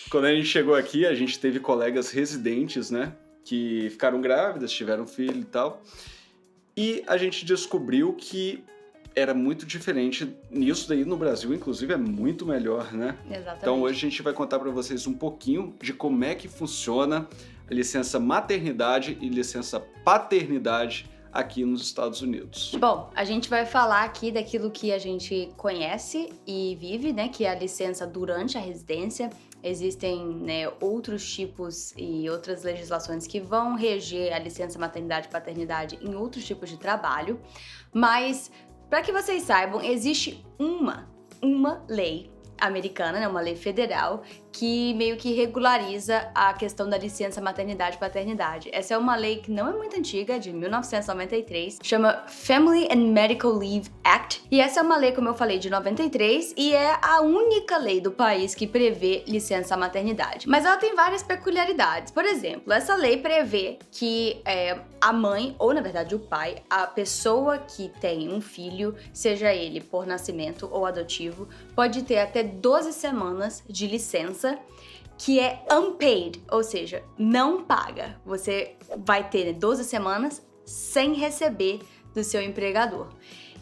Quando a gente chegou aqui, a gente teve colegas residentes, né? Que ficaram grávidas, tiveram filho e tal. E a gente descobriu que era muito diferente. Nisso daí no Brasil, inclusive, é muito melhor, né? Exatamente. Então hoje a gente vai contar para vocês um pouquinho de como é que funciona a licença maternidade e licença paternidade aqui nos Estados Unidos. Bom, a gente vai falar aqui daquilo que a gente conhece e vive, né? Que é a licença durante a residência. Existem, né, outros tipos e outras legislações que vão reger a licença maternidade e paternidade em outros tipos de trabalho. Mas, para que vocês saibam, existe uma lei americana, né, uma lei federal, que meio que regulariza a questão da licença maternidade e paternidade. Essa é uma lei que não é muito antiga, é de 1993, chama Family and Medical Leave Act, e essa é uma lei, como eu falei, de 93, e é a única lei do país que prevê licença maternidade. Mas ela tem várias peculiaridades. Por exemplo, essa lei prevê que a mãe, ou na verdade o pai, a pessoa que tem um filho, seja ele por nascimento ou adotivo, pode ter até 12 semanas de licença que é unpaid, ou seja, não paga. Você vai ter 12 semanas sem receber do seu empregador.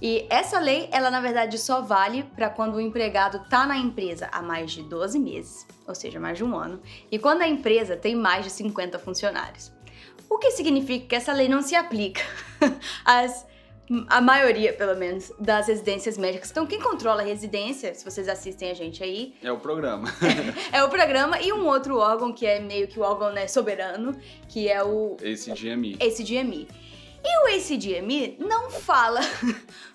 E essa lei, ela na verdade só vale para quando o empregado tá na empresa há mais de 12 meses, ou seja, mais de um ano, e quando a empresa tem mais de 50 funcionários. O que significa que essa lei não se aplica a maioria, pelo menos, das residências médicas. Então, quem controla a residência, se vocês assistem a gente aí... É o programa. É o programa e um outro órgão que é meio que o órgão, né, soberano, que é o... ACGME. ACGME. E o ACGME não fala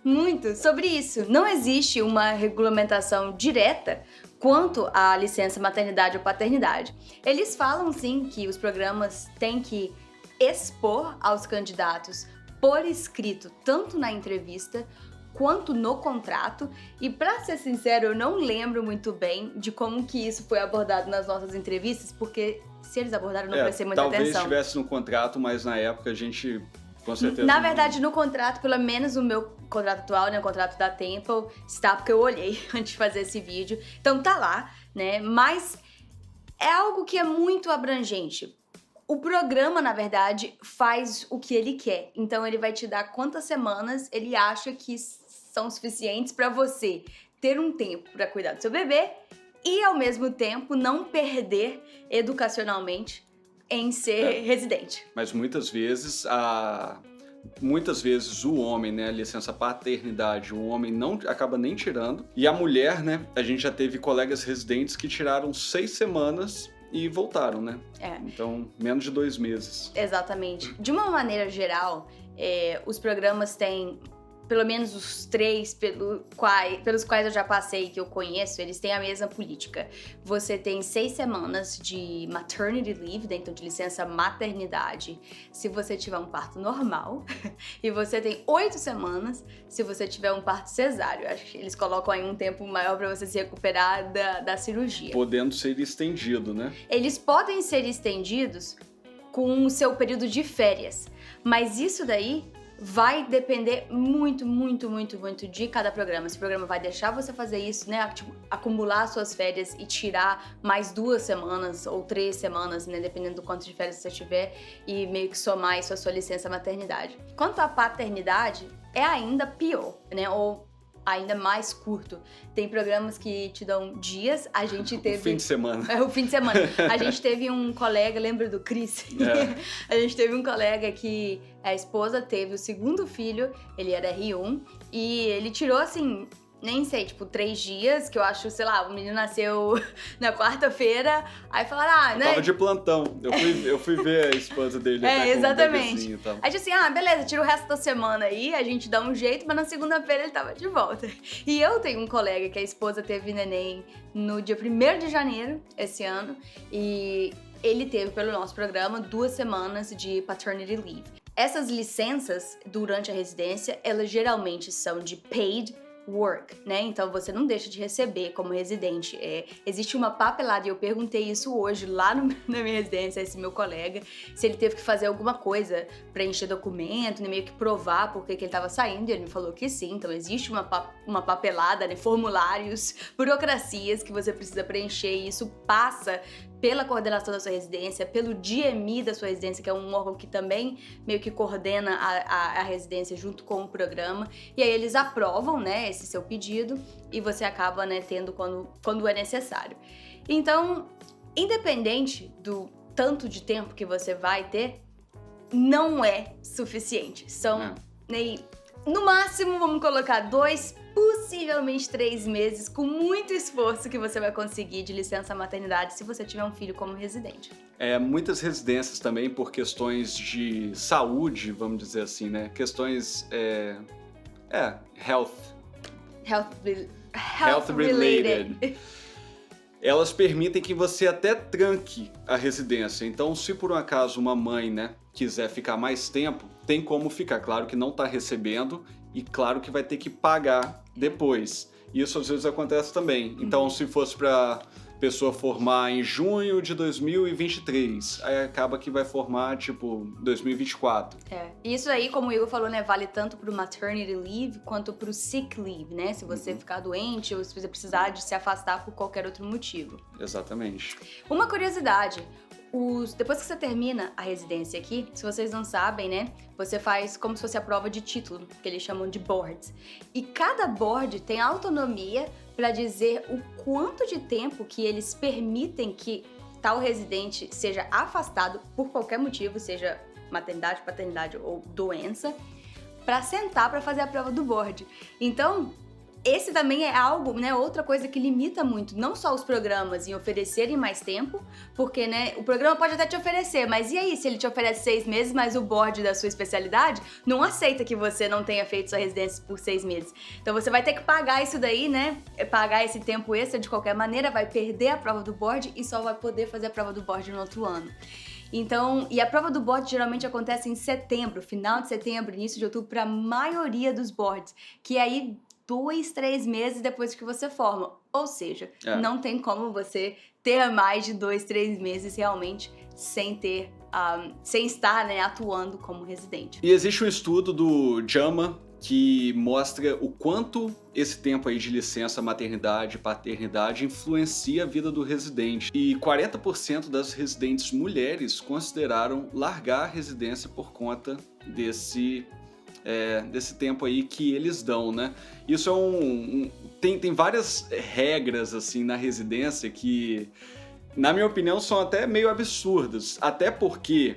muito sobre isso. Não existe uma regulamentação direta quanto à licença maternidade ou paternidade. Eles falam, sim, que os programas têm que expor aos candidatos por escrito, tanto na entrevista quanto no contrato, e pra ser sincero, eu não lembro muito bem de como que isso foi abordado nas nossas entrevistas, porque se eles abordaram, eu não prestei muita atenção. Talvez estivesse no contrato, mas na época a gente, com certeza... Na verdade, no contrato, pelo menos o meu contrato atual, né, o contrato da Temple, está, porque eu olhei antes de fazer esse vídeo, então tá lá, né, mas é algo que é muito abrangente. O programa, na verdade, faz o que ele quer. Então, ele vai te dar quantas semanas ele acha que são suficientes para você ter um tempo para cuidar do seu bebê e, ao mesmo tempo, não perder educacionalmente em ser residente. Mas muitas vezes o homem, né, a licença paternidade, o homem não acaba nem tirando. E a mulher, né, a gente já teve colegas residentes que tiraram 6 semanas e voltaram, né? Então, menos de 2 meses. Exatamente. De uma maneira geral, os programas têm, pelo menos os 3 pelos quais eu já passei, que eu conheço, eles têm a mesma política. Você tem 6 semanas de maternity leave, né, então de licença maternidade, se você tiver um parto normal. E você tem 8 semanas se você tiver um parto cesáreo. Acho que eles colocam aí um tempo maior para você se recuperar da cirurgia. Podendo ser estendido, né? Eles podem ser estendidos com o seu período de férias, mas isso daí vai depender muito de cada programa. Se o programa vai deixar você fazer isso, né, tipo, acumular suas férias e tirar mais 2 semanas ou 3 semanas, né, dependendo do quanto de férias você tiver, e meio que somar isso à sua licença maternidade. Quanto à paternidade, é ainda pior, né, ou ainda mais curto. Tem programas que te dão dias, a gente teve... O fim de semana. O fim de semana. A gente teve um colega, lembra do Chris? A gente teve um colega que a esposa teve o 2º filho, ele era R1, e ele tirou, assim, nem sei, tipo, 3 dias, que eu acho, sei lá, o menino nasceu na quarta-feira, aí falaram, né? Tava de plantão. Eu fui ver a esposa dele. Exatamente. E tal. Aí disse assim, beleza, tira o resto da semana aí, a gente dá um jeito, mas na segunda-feira ele tava de volta. E eu tenho um colega que a esposa teve neném no dia 1º de janeiro, esse ano, e ele teve, pelo nosso programa, 2 semanas de paternity leave. Essas licenças, durante a residência, elas geralmente são de paid work, né? Então você não deixa de receber como residente. Existe uma papelada, e eu perguntei isso hoje lá na minha residência, esse meu colega, se ele teve que fazer alguma coisa, preencher documento, né, meio que provar por que ele estava saindo, e ele me falou que sim. Então existe uma papelada, né, formulários, burocracias que você precisa preencher, e isso passa pela coordenação da sua residência, pelo DME da sua residência, que é um órgão que também meio que coordena a residência junto com o programa, e aí eles aprovam, né, esse seu pedido, e você acaba, né, tendo quando é necessário. Então, independente do tanto de tempo que você vai ter, não é suficiente. São, né, no máximo, vamos colocar 2, possivelmente 3 meses, com muito esforço, que você vai conseguir de licença maternidade se você tiver um filho como residente. Muitas residências também, por questões de saúde, vamos dizer assim, né? Questões, health related. Elas permitem que você até tranque a residência. Então, se por um acaso uma mãe, né, quiser ficar mais tempo, tem como ficar. Claro que não está recebendo e claro que vai ter que pagar depois. Isso às vezes acontece também. Então, se fosse para pessoa formar em junho de 2023, aí acaba que vai formar, tipo, 2024. Isso aí, como o Igor falou, né, vale tanto pro maternity leave quanto pro sick leave, né? Se você ficar doente ou se você precisar de se afastar por qualquer outro motivo. Exatamente. Uma curiosidade, depois que você termina a residência aqui, se vocês não sabem, né, você faz como se fosse a prova de título, que eles chamam de boards. E cada board tem autonomia para dizer o quanto de tempo que eles permitem que tal residente seja afastado por qualquer motivo, seja maternidade, paternidade ou doença, para sentar para fazer a prova do board. Então, esse também é algo, né, outra coisa que limita muito, não só os programas em oferecerem mais tempo, porque, né, o programa pode até te oferecer, mas e aí se ele te oferece 6 meses, mas o board da sua especialidade não aceita que você não tenha feito sua residência por 6 meses. Então você vai ter que pagar isso daí, né, pagar esse tempo extra de qualquer maneira, vai perder a prova do board e só vai poder fazer a prova do board no outro ano. Então, e a prova do board geralmente acontece em setembro, final de setembro, início de outubro, para a maioria dos boards, que aí 2, 3 meses depois que você forma. Ou seja, não tem como você ter mais de 2, 3 meses realmente sem estar, né, atuando como residente. E existe um estudo do JAMA que mostra o quanto esse tempo aí de licença maternidade e paternidade influencia a vida do residente. E 40% das residentes mulheres consideraram largar a residência por conta desse tempo aí que eles dão, né? Isso tem várias regras assim na residência que, na minha opinião, são até meio absurdas. Até porque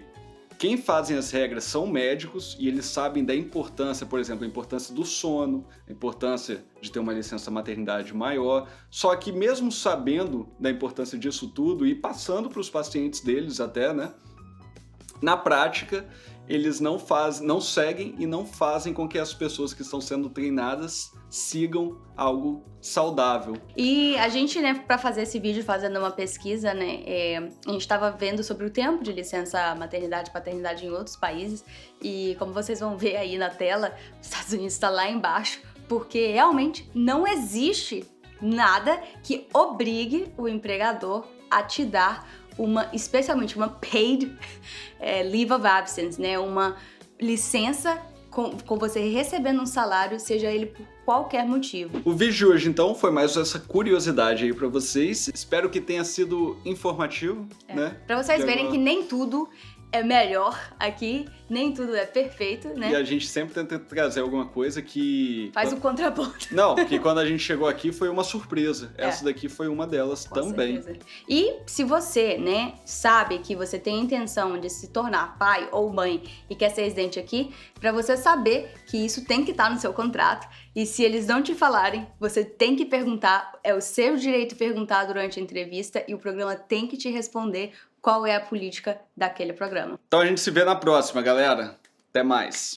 quem fazem as regras são médicos e eles sabem da importância, por exemplo, a importância do sono, a importância de ter uma licença maternidade maior. Só que mesmo sabendo da importância disso tudo e passando para os pacientes deles até, né? Na prática, eles não seguem e não fazem com que as pessoas que estão sendo treinadas sigam algo saudável. E a gente, né, para fazer esse vídeo, fazendo uma pesquisa, né, a gente estava vendo sobre o tempo de licença maternidade e paternidade em outros países, e como vocês vão ver aí na tela, os Estados Unidos está lá embaixo, porque realmente não existe nada que obrigue o empregador a te dar especialmente uma paid leave of absence, né? Uma licença com você recebendo um salário, seja ele por qualquer motivo. O vídeo de hoje, então, foi mais essa curiosidade aí pra vocês. Espero que tenha sido informativo, né? Pra vocês verem que nem tudo é melhor aqui, nem tudo é perfeito, né? E a gente sempre tenta trazer alguma coisa que... faz o contraponto. Não, que quando a gente chegou aqui foi uma surpresa. Essa daqui foi uma delas também. Certeza. E se você, né, sabe que você tem a intenção de se tornar pai ou mãe e quer ser residente aqui, pra você saber que isso tem que estar no seu contrato. E se eles não te falarem, você tem que perguntar, é o seu direito perguntar durante a entrevista e o programa tem que te responder qual é a política daquele programa. Então a gente se vê na próxima, galera. Até mais.